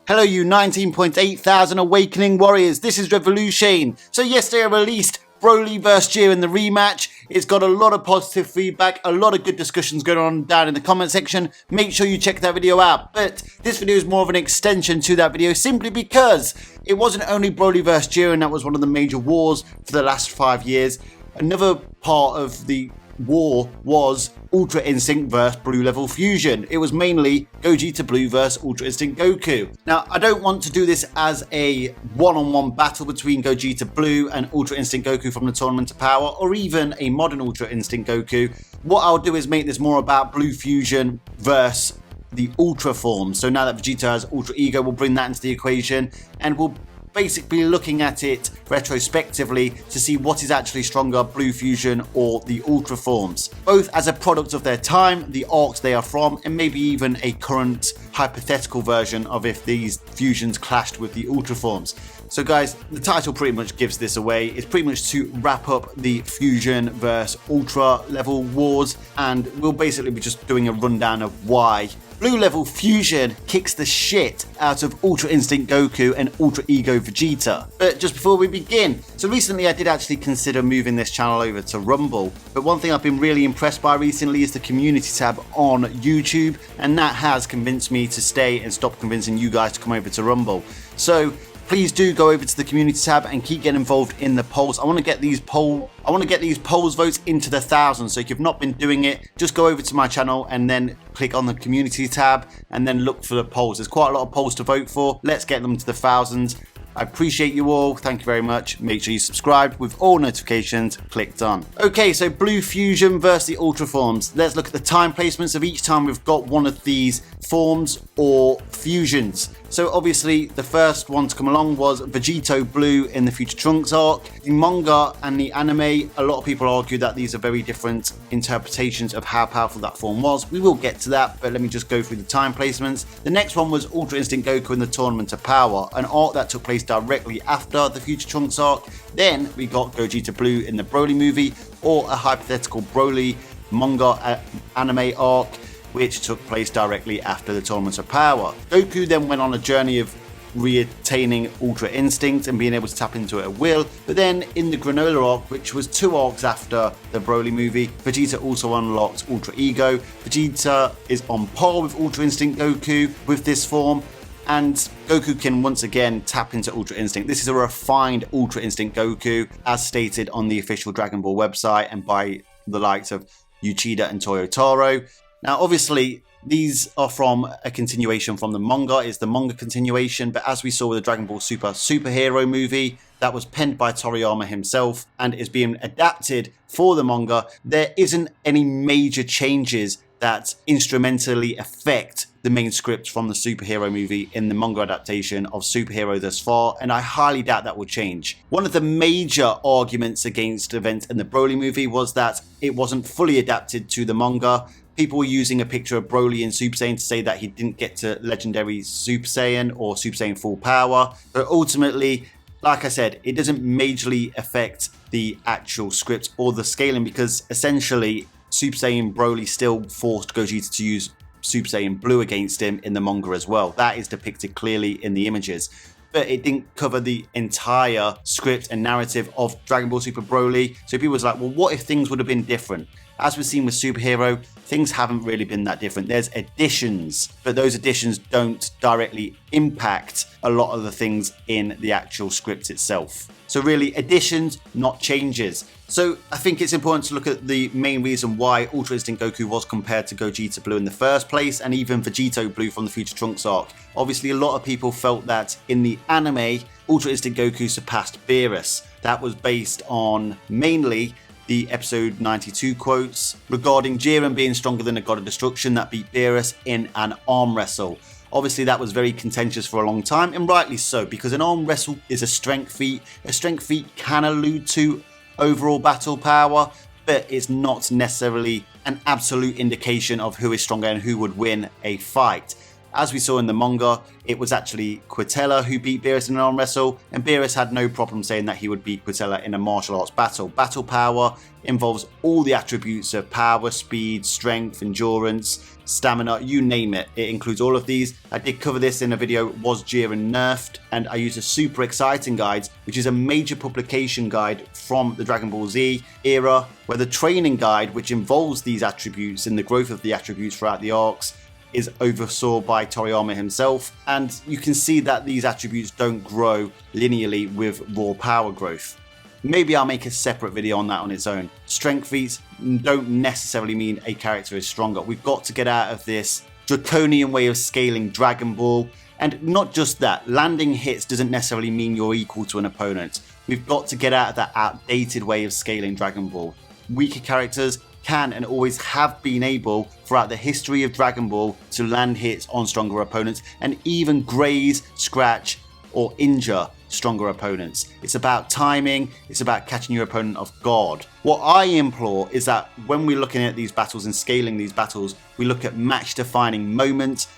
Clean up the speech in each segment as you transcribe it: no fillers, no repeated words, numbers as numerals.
Hello you 19.8 thousand awakening warriors, this is Revolution. So yesterday I released Broly vs Jiren in the rematch. It's got a lot of positive feedback, a lot of good discussions going on down in the comment section. Make sure you check that video out. But this video is more of an extension to that video simply because it wasn't only Broly vs Jiren that was one of the major wars for the last 5 years. Another part of the war was Ultra Instinct vs Blue Level Fusion. It was mainly Gogeta Blue vs Ultra Instinct Goku. Now, I don't want to do this as a one-on-one battle between Gogeta Blue and Ultra Instinct Goku from the Tournament of Power, or even a modern Ultra Instinct Goku. What I'll do is make this more about Blue Fusion versus the Ultra form. So now that Vegeta has Ultra Ego, we'll bring that into the equation, and we'll basically looking at it retrospectively to see what is actually stronger, Blue Fusion or the Ultra forms, both as a product of their time, the arcs they are from, and maybe even a current hypothetical version of if these fusions clashed with the Ultra forms. So guys, the title pretty much gives this away. It's pretty much to wrap up the Fusion versus Ultra level wars, and we'll basically be just doing a rundown of why Blue Level Fusion kicks the shit out of Ultra Instinct Goku and Ultra Ego Vegeta. But just before we begin, so recently I did actually consider moving this channel over to Rumble, but one thing I've been really impressed by recently is the community tab on YouTube, and that has convinced me to stay and stop convincing you guys to come over to Rumble. So please do go over to the community tab and keep getting involved in the polls. I want to get these polls votes into the thousands. So if you've not been doing it, just go over to my channel and then click on the community tab and then look for the polls. There's quite a lot of polls to vote for. Let's get them to the thousands. I appreciate you all. Thank you very much. Make sure you subscribe with all notifications clicked on. Okay, so Blue Fusion versus the Ultra forms. Let's look at the time placements of each time we've got one of these forms or fusions. So obviously the first one to come along was Vegito Blue in the Future Trunks arc. The manga and the anime, a lot of people argue that these are very different interpretations of how powerful that form was. We will get to that, but let me just go through the time placements. The next one was Ultra Instinct Goku in the Tournament of Power, an arc that took place directly after the Future Trunks arc. Then we got Gogeta Blue in the Broly movie, or a hypothetical Broly manga anime arc, which took place directly after the Tournament of Power. Goku then went on a journey of reattaining Ultra Instinct and being able to tap into it at will, but then in the Granola arc, which was 2 arcs after the Broly movie, Vegeta also unlocked Ultra Ego. Vegeta is on par with Ultra Instinct Goku with this form, and Goku can once again tap into Ultra Instinct. This is a refined Ultra Instinct Goku, as stated on the official Dragon Ball website and by the likes of Uchida and Toyotaro. Now, obviously, these are from a continuation from the manga. It's the manga continuation, but as we saw with the Dragon Ball Super superhero movie, that was penned by Toriyama himself and is being adapted for the manga, there isn't any major changes that instrumentally affect the main script from the superhero movie in the manga adaptation of Superhero thus far, and I highly doubt that will change. One of the major arguments against events in the Broly movie was that it wasn't fully adapted to the manga. People were using a picture of Broly in Super Saiyan to say that he didn't get to Legendary Super Saiyan or Super Saiyan Full Power, but ultimately, like I said, it doesn't majorly affect the actual script or the scaling, because essentially Super Saiyan Broly still forced Gogeta to use Super Saiyan Blue against him in the manga as well. That is depicted clearly in the images, but it didn't cover the entire script and narrative of Dragon Ball Super Broly. So people was like, well, what if things would have been different? As we've seen with Superhero, things haven't really been that different. There's additions, but those additions don't directly impact a lot of the things in the actual script itself. So really, additions, not changes. So I think it's important to look at the main reason why Ultra Instinct Goku was compared to Gogeta Blue in the first place, and even Vegito Blue from the Future Trunks arc. Obviously, a lot of people felt that in the anime, Ultra Instinct Goku surpassed Beerus. That was based on mainly the episode 92 quotes regarding Jiren being stronger than a God of Destruction that beat Beerus in an arm wrestle. Obviously that was very contentious for a long time, and rightly so, because an arm wrestle is a strength feat. A strength feat can allude to overall battle power, but it's not necessarily an absolute indication of who is stronger and who would win a fight. As we saw in the manga, it was actually Quintella who beat Beerus in an arm wrestle, and Beerus had no problem saying that he would beat Quintella in a martial arts battle. Battle power involves all the attributes of power, speed, strength, endurance, stamina, you name it. It includes all of these. I did cover this in a video, Was Jiren Nerfed? And I used a Super Exciting Guide, which is a major publication guide from the Dragon Ball Z era, where the training guide, which involves these attributes and the growth of the attributes throughout the arcs, is oversaw by Toriyama himself, and you can see that these attributes don't grow linearly with raw power growth. Maybe I'll make a separate video on that on its own. Strength feats don't necessarily mean a character is stronger. We've got to get out of this draconian way of scaling Dragon Ball, and not just that, landing hits doesn't necessarily mean you're equal to an opponent. We've got to get out of that outdated way of scaling Dragon Ball. Weaker characters can and always have been able throughout the history of Dragon Ball to land hits on stronger opponents and even graze, scratch or injure stronger opponents. It's about timing, it's about catching your opponent off guard. What I implore is that when we're looking at these battles and scaling these battles, we look at match defining moments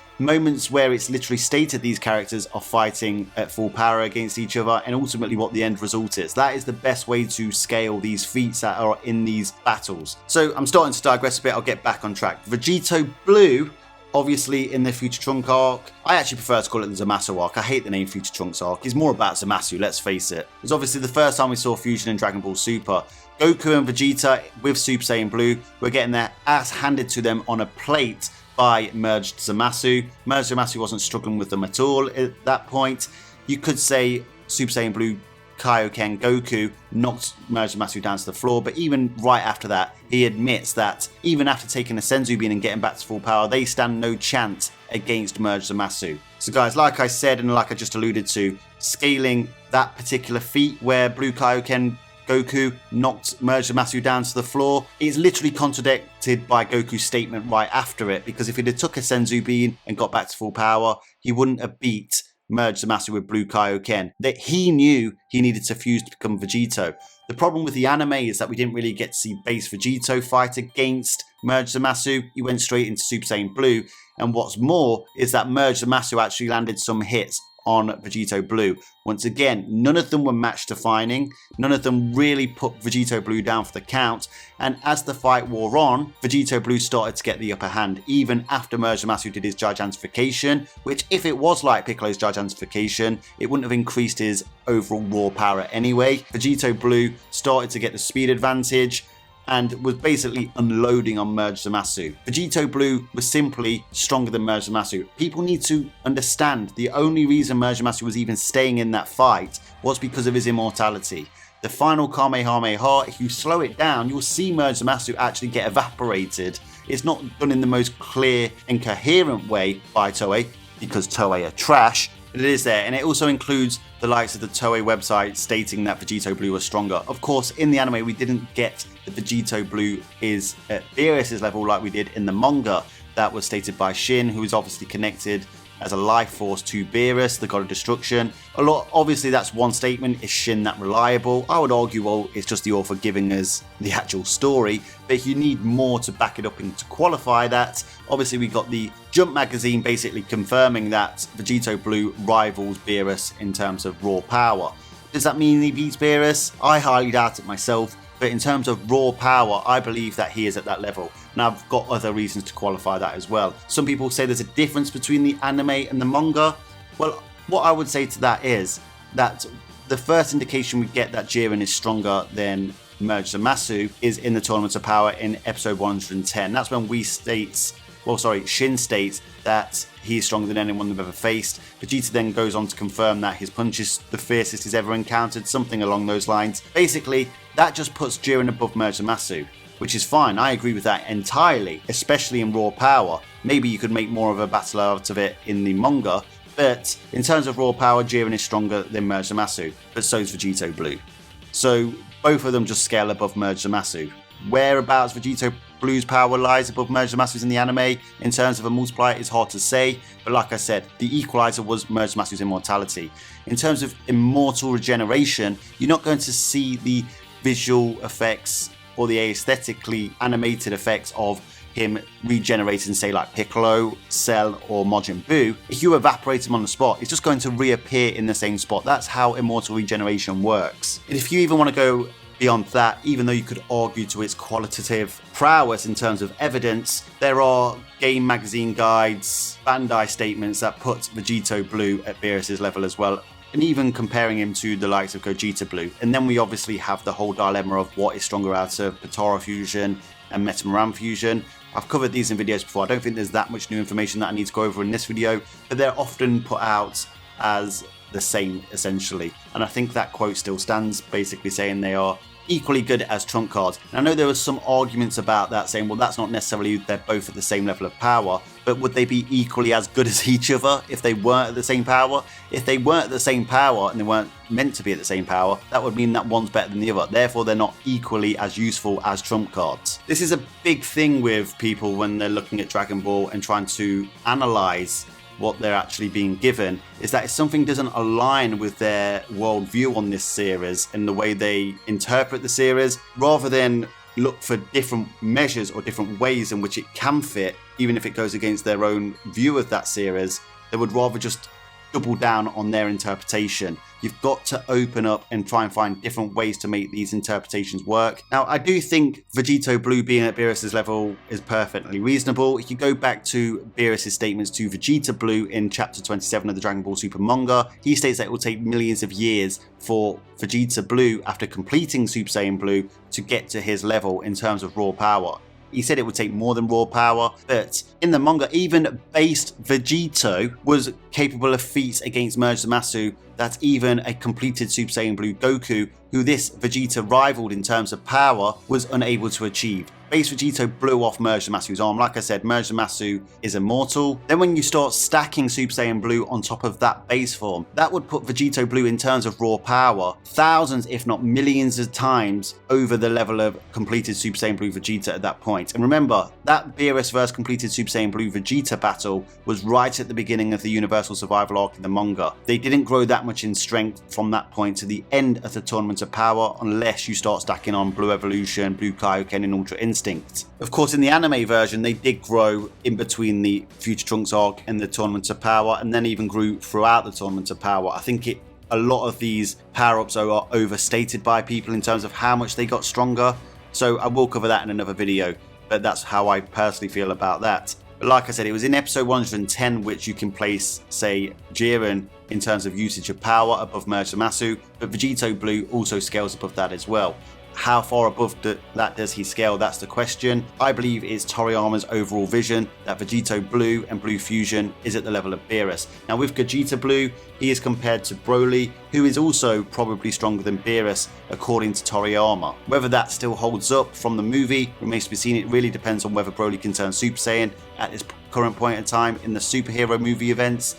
where it's literally stated these characters are fighting at full power against each other and ultimately what the end result is. That is the best way to scale these feats that are in these battles. So I'm starting to digress a bit, I'll get back on track. Vegito Blue, obviously in the Future Trunk arc, I actually prefer to call it the Zamasu arc. I hate the name Future Trunks arc, it's more about Zamasu, let's face it. It's obviously the first time we saw fusion in Dragon Ball Super. Goku and Vegeta with Super Saiyan Blue were getting their ass handed to them on a plate by Merged Zamasu. Merged Zamasu wasn't struggling with them at all at that point. You could say Super Saiyan Blue Kaioken Goku knocked Merged Zamasu down to the floor, but even right after that, he admits that even after taking a Senzu Bean and getting back to full power, they stand no chance against Merged Zamasu. So guys, like I said and like I just alluded to, scaling that particular feat where Blue Kaioken Goku knocked Merged Zamasu down to the floor is literally contradicted by Goku's statement right after it, because if he'd have took a Senzu Bean and got back to full power, he wouldn't have beat Merged Zamasu with Blue Kaioken. That he knew he needed to fuse to become Vegito. The problem with the anime is that we didn't really get to see base Vegito fight against Merged Zamasu. He went straight into Super Saiyan Blue, and what's more is that Merged Zamasu actually landed some hits on Vegito Blue. Once again, none of them were match defining, none of them really put Vegito Blue down for the count, and as the fight wore on, Vegito Blue started to get the upper hand, even after Merged Zamasu did his gigantification, which if it was like Piccolo's gigantification, it wouldn't have increased his overall raw power anyway. Vegito Blue started to get the speed advantage, and was basically unloading on Merged Zamasu. Vegito Blue was simply stronger than Merged Zamasu. People need to understand the only reason Merged Zamasu was even staying in that fight was because of his immortality. The final Kamehameha, if you slow it down, you'll see Merged Zamasu actually get evaporated. It's not done in the most clear and coherent way by Toei, because Toei are trash, but it is there, and it also includes the likes of the Toei website stating that Vegito Blue was stronger. Of course, in the anime, we didn't get that Vegito Blue is at Beerus' level like we did in the manga. That was stated by Shin, who is obviously connected as a life force to Beerus, the God of Destruction. Obviously, that's one statement. Is Shin that reliable? I would argue, well, it's just the author giving us the actual story, but you need more to back it up and to qualify that. Obviously, we got the Jump magazine basically confirming that Vegito Blue rivals Beerus in terms of raw power. Does that mean he beats Beerus? I highly doubt it myself, but in terms of raw power, I believe that he is at that level. And I've got other reasons to qualify that as well. Some people say there's a difference between the anime and the manga. Well, what I would say to that is that the first indication we get that Jiren is stronger than Merged Zamasu is in the Tournament of Power in episode 110. That's when Shin states that he's stronger than anyone they've ever faced. Vegeta then goes on to confirm that his punch is the fiercest he's ever encountered, something along those lines. Basically, that just puts Jiren above Merged Zamasu, which is fine. I agree with that entirely, especially in raw power. Maybe you could make more of a battle out of it in the manga, but in terms of raw power, Jiren is stronger than Merged Zamasu, but so is Vegito Blue. So both of them just scale above Merged Zamasu. Whereabouts Vegito Blue's power lies above Merged Zamasu's in the anime in terms of a multiplier is hard to say, but like I said, the equalizer was Merged Zamasu's immortality. In terms of immortal regeneration, you're not going to see the visual effects or the aesthetically animated effects of him regenerating, say like Piccolo, Cell, or Majin Buu, if you evaporate him on the spot, it's just going to reappear in the same spot. That's how immortal regeneration works. And if you even want to go beyond that, even though you could argue to its qualitative prowess in terms of evidence, there are game magazine guides, Bandai statements that put Vegito Blue at Beerus' level as well, and even comparing him to the likes of Gogeta Blue. And then we obviously have the whole dilemma of what is stronger out of Potara fusion and Metamoran fusion. I've covered these in videos before. I don't think there's that much new information that I need to go over in this video, but they're often put out as the same essentially. And I think that quote still stands, basically saying they are equally good as trump cards. And I know there was some arguments about that, saying, well, that's not necessarily they're both at the same level of power, but would they be equally as good as each other if they weren't at the same power? If they weren't at the same power and they weren't meant to be at the same power, that would mean that one's better than the other. Therefore, they're not equally as useful as trump cards. This is a big thing with people when they're looking at Dragon Ball and trying to analyze what they're actually being given, is that if something doesn't align with their worldview on this series and the way they interpret the series, rather than look for different measures or different ways in which it can fit, even if it goes against their own view of that series, they would rather just double down on their interpretation. You've got to open up and try and find different ways to make these interpretations work. Now, I do think Vegito Blue being at Beerus' level is perfectly reasonable. If you go back to Beerus' statements to Vegeta Blue in chapter 27 of the Dragon Ball Super manga, he states that it will take millions of years for Vegeta Blue, after completing Super Saiyan Blue, to get to his level in terms of raw power. He said it would take more than raw power, but in the manga, even based Vegito was capable of feats against Merge Zamasu that even a completed Super Saiyan Blue Goku, who this Vegeta rivaled in terms of power, was unable to achieve. Base Vegito blew off Merge Zamasu's arm. Like I said, Merge Zamasu is immortal. Then when you start stacking Super Saiyan Blue on top of that base form, that would put Vegito Blue in terms of raw power thousands, if not millions of times over the level of completed Super Saiyan Blue Vegeta at that point. And remember, that Beerus vs completed Super Saiyan Blue Vegeta battle was right at the beginning of the Universal Survival arc in the manga. They didn't grow that much in strength from that point to the end of the Tournament of Power, unless you start stacking on Blue Evolution, Blue Kaioken, and Ultra Instinct. Of course, in the anime version, they did grow in between the Future Trunks arc and the Tournament of Power, and then even grew throughout the Tournament of Power. I think a lot of these power-ups are overstated by people in terms of how much they got stronger, so I will cover that in another video, but that's how I personally feel about that. But like I said, it was in episode 110 which you can place, say, Jiren in terms of usage of power above Merge Zamasu, but Vegito Blue also scales above that as well. How far above that does he scale? That's the question. I believe it's Toriyama's overall vision that Vegito Blue and Blue Fusion is at the level of Beerus. Now with Gogeta Blue, he is compared to Broly, who is also probably stronger than Beerus according to Toriyama. Whether that still holds up from the movie remains to be seen. It really depends on whether Broly can turn Super Saiyan at this current point in time in the superhero movie events.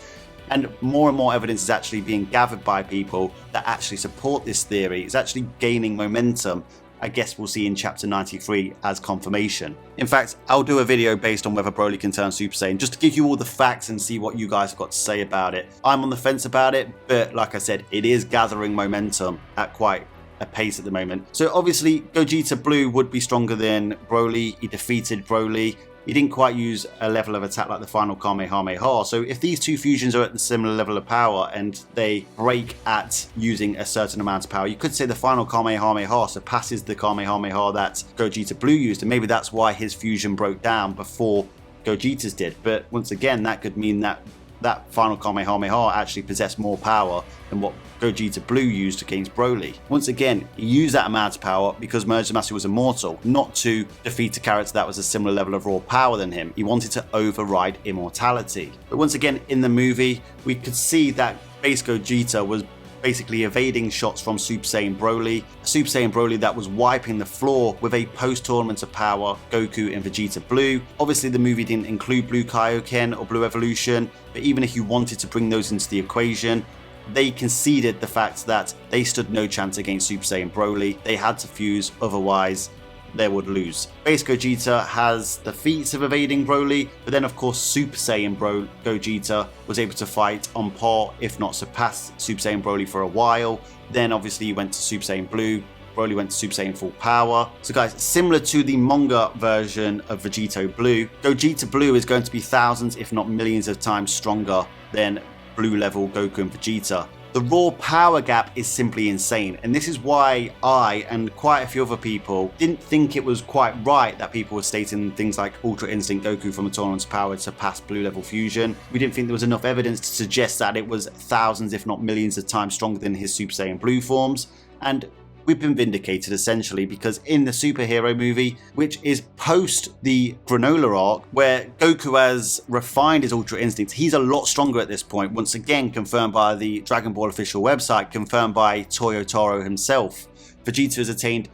And more evidence is actually being gathered by people that actually support this theory. It's actually gaining momentum. I guess we'll see in chapter 93 as confirmation. In fact, I'll do a video based on whether Broly can turn Super Saiyan, just to give you all the facts and see what you guys have got to say about it. I'm on the fence about it, but like I said, it is gathering momentum at quite a pace at the moment. So obviously, Gogeta Blue would be stronger than Broly. He defeated Broly. He didn't quite use a level of attack like the final Kamehameha. So if these two fusions are at the similar level of power and they break at using a certain amount of power, you could say the final Kamehameha surpasses the Kamehameha that Gogeta Blue used, and maybe that's why his fusion broke down before Gogeta's did. But once again, that could mean that that final Kamehameha actually possessed more power than what Gogeta Blue used against Broly. Once again, he used that amount of power because Merge Zamasu was immortal, not to defeat a character that was a similar level of raw power than him. He wanted to override immortality. But once again, in the movie, we could see that base Gogeta was basically evading shots from Super Saiyan Broly that was wiping the floor with a post-Tournament of Power Goku and Vegeta Blue. Obviously the movie didn't include Blue Kaioken or Blue Evolution, but even if you wanted to bring those into the equation, they conceded the fact that they stood no chance against Super Saiyan Broly. They had to fuse, otherwise they would lose. Base Gogeta has the feats of evading Broly, but then of course Super Saiyan Gogeta was able to fight on par, if not surpass Super Saiyan Broly for a while. Then obviously he went to Super Saiyan Blue. Broly went to Super Saiyan full power. So guys, similar to the manga version of Vegito Blue, Gogeta Blue is going to be thousands if not millions of times stronger than blue level Goku and Vegeta. The raw power gap is simply insane, and this is why I and quite a few other people didn't think it was quite right that people were stating things like Ultra Instinct Goku from the Tournament's power to pass blue level fusion. We didn't think there was enough evidence to suggest that it was thousands if not millions of times stronger than his Super Saiyan Blue forms, and we've been vindicated essentially, because in the superhero movie, which is post the Granola arc, where Goku has refined his Ultra Instincts, he's a lot stronger at this point, once again confirmed by the Dragon Ball official website, confirmed by Toyotaro himself. Vegeta has attained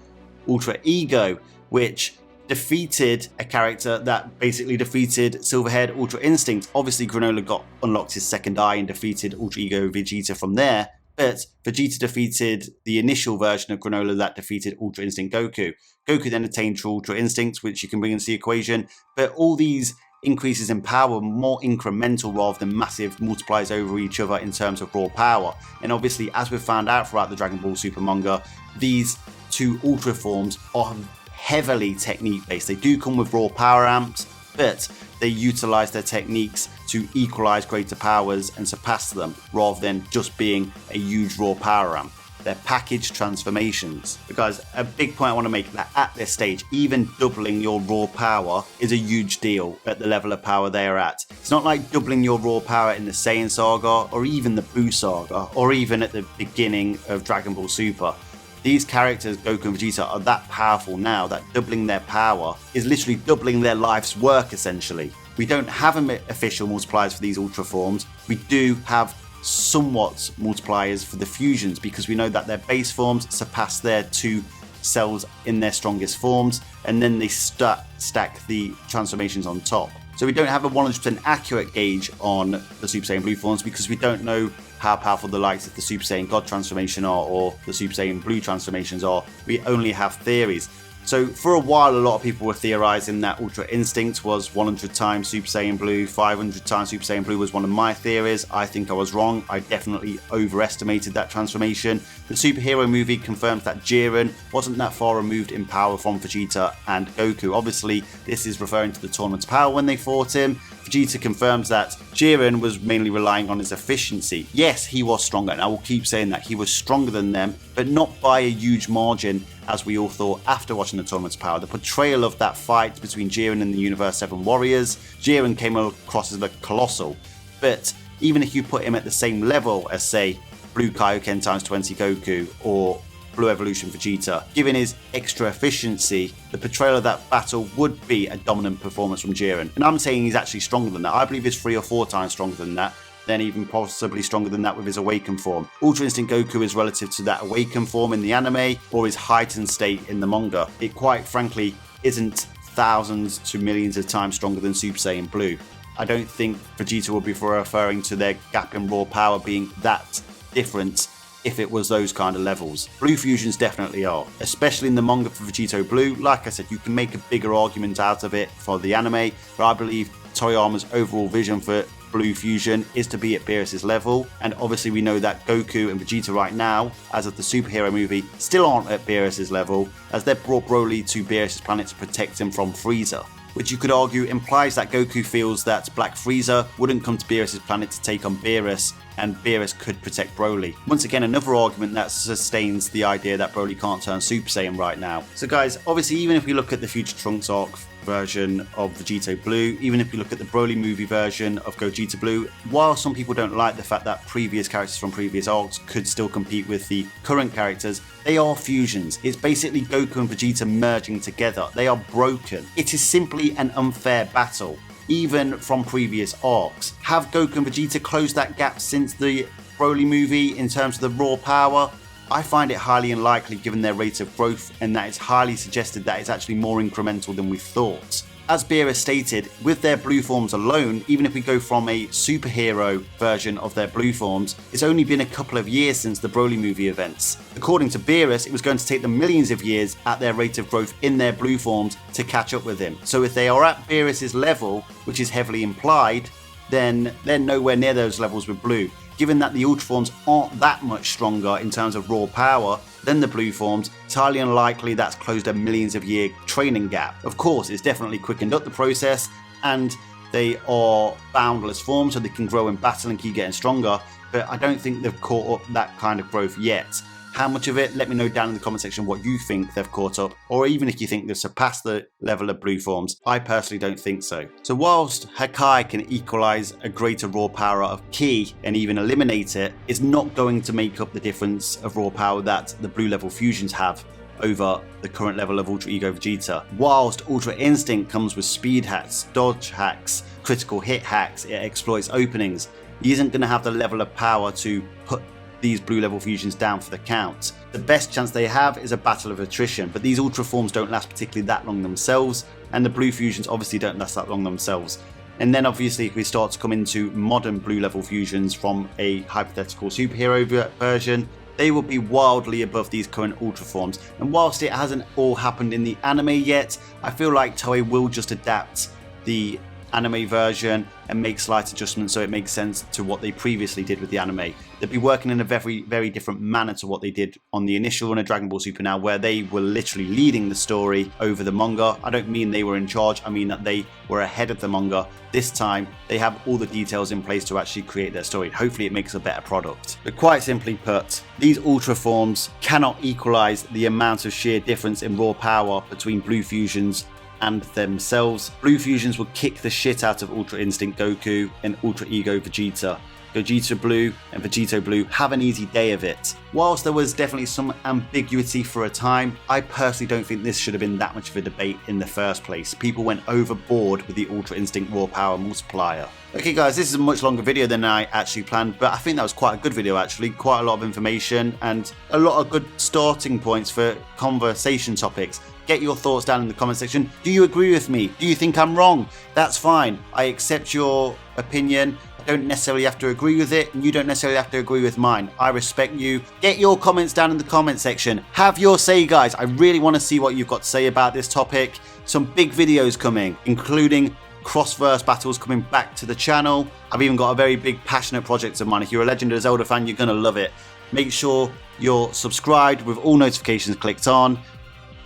Ultra Ego, which defeated a character that basically defeated Silverhead Ultra Instinct. Obviously Granola unlocked his second eye and defeated Ultra Ego Vegeta from there, but Vegeta defeated the initial version of Granola that defeated Ultra Instinct Goku. Goku then attained True Ultra Instinct, which you can bring into the equation, but all these increases in power are more incremental rather than massive multipliers over each other in terms of raw power. And obviously, as we've found out throughout the Dragon Ball Super manga, these two Ultra forms are heavily technique based. They do come with raw power amps, but they utilize their techniques to equalize greater powers and surpass them, rather than just being a huge raw power amp. They're packaged transformations. But guys, a big point I want to make, that at this stage, even doubling your raw power is a huge deal at the level of power they are at. It's not like doubling your raw power in the Saiyan Saga, or even the Buu Saga, or even at the beginning of Dragon Ball Super. These characters, Goku and Vegeta, are that powerful now that doubling their power is literally doubling their life's work, essentially. We don't have official multipliers for these Ultra forms. We do have somewhat multipliers for the fusions, because we know that their base forms surpass their two cells in their strongest forms, and then they stack the transformations on top. So we don't have a 100% accurate gauge on the Super Saiyan Blue forms, because we don't know how powerful the likes of the Super Saiyan God transformation are, or the Super Saiyan Blue transformations are. We only have theories. So for a while, a lot of people were theorizing that Ultra Instinct was 100 times Super Saiyan Blue, 500 times Super Saiyan Blue was one of my theories. I think I was wrong. I definitely overestimated that transformation. The superhero movie confirms that Jiren wasn't that far removed in power from Vegeta and Goku. Obviously, this is referring to the tournament's power when they fought him. Vegeta confirms that Jiren was mainly relying on his efficiency. Yes, he was stronger, and I will keep saying that he was stronger than them, but not by a huge margin, as we all thought after watching the tournament's power. The portrayal of that fight between Jiren and the Universe 7 Warriors, Jiren came across as a colossal, but even if you put him at the same level as, say, Blue Kaioken times 20 Goku or Blue Evolution Vegeta, given his extra efficiency, the portrayal of that battle would be a dominant performance from Jiren. And I'm saying he's actually stronger than that. I believe he's 3 or 4 times stronger than that, then even possibly stronger than that with his awakened form. Ultra Instinct Goku is relative to that awakened form in the anime, or his heightened state in the manga. It quite frankly isn't thousands to millions of times stronger than Super Saiyan Blue. I don't think Vegeta would be referring to their gap in raw power being that different if it was those kind of levels. Blue fusions definitely are, especially in the manga for Vegito Blue. Like I said, you can make a bigger argument out of it for the anime, but I believe Toriyama's overall vision for Blue fusion is to be at Beerus' level, and obviously we know that Goku and Vegeta right now, as of the superhero movie, still aren't at Beerus' level, as they've brought Broly to Beerus' planet to protect him from Frieza, which you could argue implies that Goku feels that Black Frieza wouldn't come to Beerus' planet to take on Beerus, and Beerus could protect Broly. Once again, another argument that sustains the idea that Broly can't turn Super Saiyan right now. So guys, obviously even if we look at the Future Trunks arc version of Vegito Blue, even if we look at the Broly movie version of Gogeta Blue, while some people don't like the fact that previous characters from previous arcs could still compete with the current characters, they are fusions. It's basically Goku and Vegeta merging together. They are broken. It is simply an unfair battle, even from previous arcs. Have Goku and Vegeta closed that gap since the Broly movie in terms of the raw power? I find it highly unlikely given their rate of growth, and that it's highly suggested that it's actually more incremental than we thought. As Beerus stated, with their blue forms alone, even if we go from a superhero version of their blue forms, it's only been a couple of years since the Broly movie events. According to Beerus, it was going to take them millions of years at their rate of growth in their blue forms to catch up with him. So if they are at Beerus' level, which is heavily implied, then they're nowhere near those levels with Blue. given that the Ultra forms aren't that much stronger in terms of raw power than the blue forms, it's highly unlikely that's closed a millions of year training gap. Of course, it's definitely quickened up the process, and they are boundless forms so they can grow in battle and keep getting stronger, but I don't think they've caught up that kind of growth yet. How much of it? Let me know down in the comment section what you think they've caught up, or even if you think they've surpassed the level of blue forms. I personally don't think so. So whilst Hakai can equalize a greater raw power of Ki and even eliminate it, it's not going to make up the difference of raw power that the blue level fusions have over the current level of Ultra Ego Vegeta. Whilst Ultra Instinct comes with speed hacks, dodge hacks, critical hit hacks, it exploits openings, he isn't going to have the level of power to put these blue level fusions down for the count. The best chance they have is a battle of attrition, but these ultra forms don't last particularly that long themselves, and the blue fusions obviously don't last that long themselves. And then obviously if we start to come into modern blue level fusions from a hypothetical superhero version, they will be wildly above these current ultra forms. And whilst it hasn't all happened in the anime yet, I feel like Toei will just adapt the anime version and make slight adjustments so it makes sense to what they previously did with the anime. They'll be working in a very different manner to what they did on the initial run of Dragon Ball Super Now, where they were literally leading the story over the manga. I don't mean they were in charge, I mean that they were ahead of the manga. This time they have all the details in place to actually create their story. Hopefully it makes a better product. But quite simply put, these ultra forms cannot equalize the amount of sheer difference in raw power between blue fusions and themselves. Blue fusions will kick the shit out of Ultra Instinct Goku and Ultra Ego Vegeta. Gogeta Blue and Vegito Blue have an easy day of it. Whilst there was definitely some ambiguity for a time, I personally don't think this should have been that much of a debate in the first place. People went overboard with the Ultra Instinct Raw Power multiplier. Okay guys, this is a much longer video than I actually planned, but I think that was quite a good video actually. Quite a lot of information and a lot of good starting points for conversation topics. Get your thoughts down in the comment section. Do you agree with me? Do you think I'm wrong? That's fine. I accept your opinion. I don't necessarily have to agree with it, and you don't necessarily have to agree with mine. I respect you. Get your comments down in the comment section. Have your say, guys. I really want to see what you've got to say about this topic. Some big videos coming, including cross-verse battles coming back to the channel. I've even got a very big passionate project of mine. If you're a Legend of Zelda fan, you're going to love it. Make sure you're subscribed with all notifications clicked on.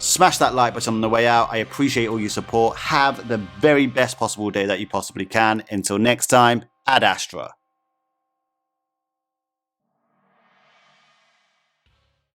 Smash that like button on the way out. I appreciate all your support. Have the very best possible day that you possibly can. Until next time, Ad Astra.